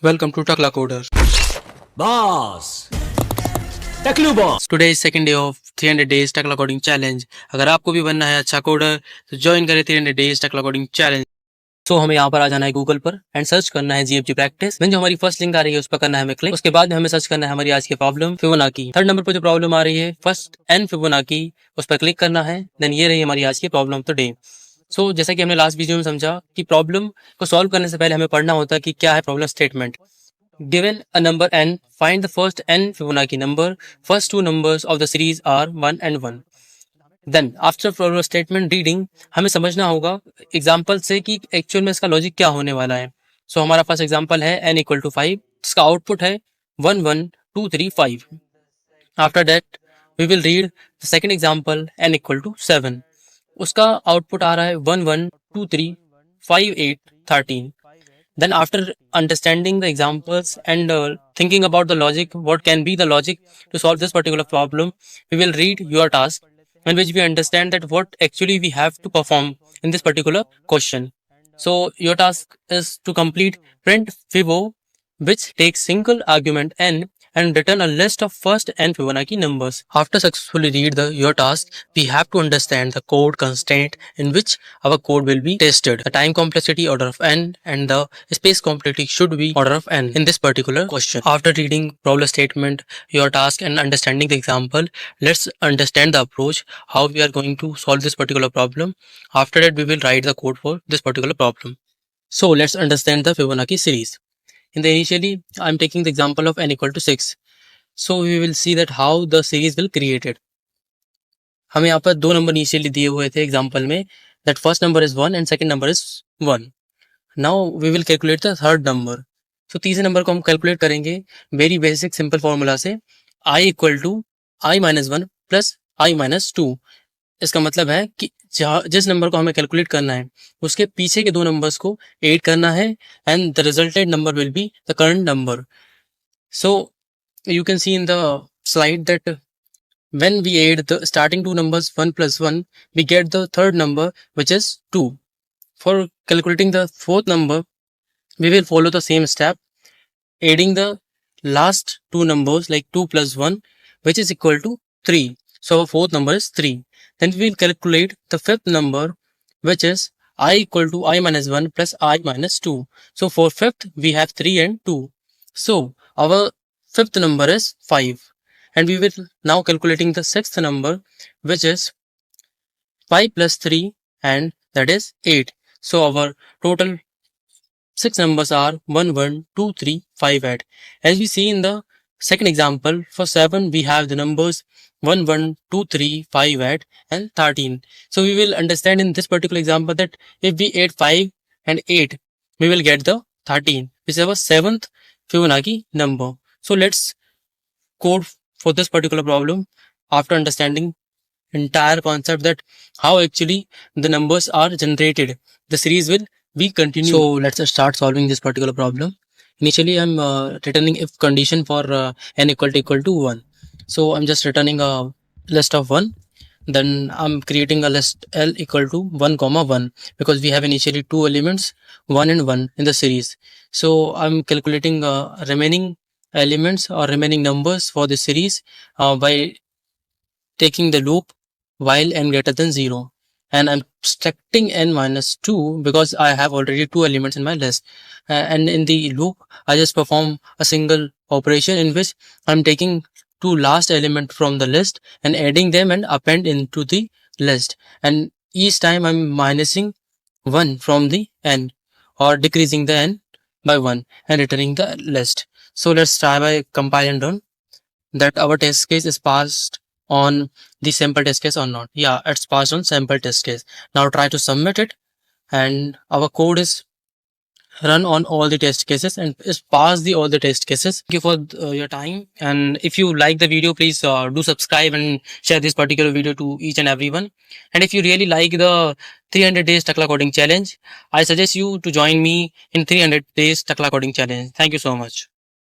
Welcome to Takla Coder. Boss, Taklu boss. Today is second day of 300 days Takla Coding Challenge. अगर आपको भी बनना है अच्छा कोडर तो ज्वाइन करें 300 days Takla Coding Challenge. सो हमें यहाँ पर आ जाना है गूगल पर एंड सर्च करना है GFG प्रैक्टिस। देन जो हमारी फर्स्ट लिंक आ रही है उस पर करना है हमें क्लिक। उसके बाद हमें सर्च करना है हमारी आज की प्रॉब्लम फिबोनाची। थर्ड नंबर पर जो प्रॉब्लम आ रही है फर्स्ट एन फिबोनाची, उस पर क्लिक करना है। देन ये रही हमारी आज की प्रॉब्लम ऑफ द डे। सो जैसा कि हमने लास्ट वीडियो में समझा कि प्रॉब्लम को सॉल्व करने से पहले हमें पढ़ना होता है कि क्या है problem statement. Given a number n, find the first n Fibonacci number. First two numbers of the series are 1 and 1. Then after problem statement reading हमें समझना होगा एग्जाम्पल से कि एक्चुअल में इसका लॉजिक क्या होने वाला है। सो हमारा फर्स्ट एग्जाम्पल है n इक्वल टू 5, इसका आउटपुट है 1 1 2 3 5. After that we will read the second example n equal to 7, उसका आउटपुट आ रहा है 1 1 2 3 5 8 13. Then after understanding the examples and thinking about the logic, what can be the logic to solve this particular problem, we will read your task in which we understand that what actually we have to perform in this particular question. So your task is to complete print Fibo, which takes single argument n and return a list of first n Fibonacci numbers. After successfully read your task, we have to understand the code constraint in which our code will be tested. The time complexity order of n and the space complexity should be order of n in this particular question. After reading problem statement, your task and understanding the example, let's understand the approach, how we are going to solve this particular problem. After that, we will write the code for this particular problem. So let's understand the Fibonacci series. In the initially, I'm taking the example of n equal to 6. So we will see that how the series will created. हमें यहाँ पर दो number initially दिए हुए थे example में, that first number is 1 and second number is 1. Now we will calculate the third number. So तीसरे number को हम कैलकुलेट करेंगे वेरी बेसिक सिंपल फॉर्मूला से, i equal to i minus 1 plus i minus 2. इसका मतलब है कि जिस नंबर को हमें कैलकुलेट करना है उसके पीछे के दो नंबर्स को ऐड करना है and the resulted number will be the current number. So you can see in the slide that when we add the starting two numbers 1 plus 1, we get the third number which is 2. For calculating the fourth number, we will follow the same step, adding the last two numbers like 2 plus 1 which is equal to 3. So our fourth number is 3. Then we will calculate the fifth number which is I equal to I minus 1 plus I minus 2. So for fifth we have 3 and 2. So our fifth number is 5, and we will now calculating the sixth number which is 5 plus 3 and that is 8. So our total six numbers are 1 1 2 3 5 8. As we see in the second example, for 7 we have the numbers 1 1 2 3 5 8 and 13. So we will understand in this particular example that if we add 5 and 8 we will get the 13, which is our seventh Fibonacci number. So let's code for this particular problem after understanding entire concept that how actually the numbers are generated. The series will be continued. So let's start solving this particular problem. Initially I'm returning if condition for n equal to 1. So I'm just returning a list of 1. Then I'm creating a list L equal to 1 comma 1 because we have initially two elements 1 and 1 in the series. So I'm calculating remaining elements or remaining numbers for the series by taking the loop while n greater than 0, and I'm subtracting n minus 2 because I have already two elements in my list, and in the loop I just perform a single operation in which I'm taking two last element from the list and adding them and append into the list, and each time I'm minusing 1 from the n or decreasing the n by 1 and returning the list. So let's try by compile and run that our test case is passed on the sample test case or not. Yeah, it's passed on sample test case. Now try to submit it and our code is run on all the test cases and is passed all the test cases. Thank you for your time, and if you like the video, please do subscribe and share this particular video to each and everyone. And if you really like the 300 days Takla Coding challenge, I suggest you to join me in 300 days Takla Coding challenge. Thank you so much.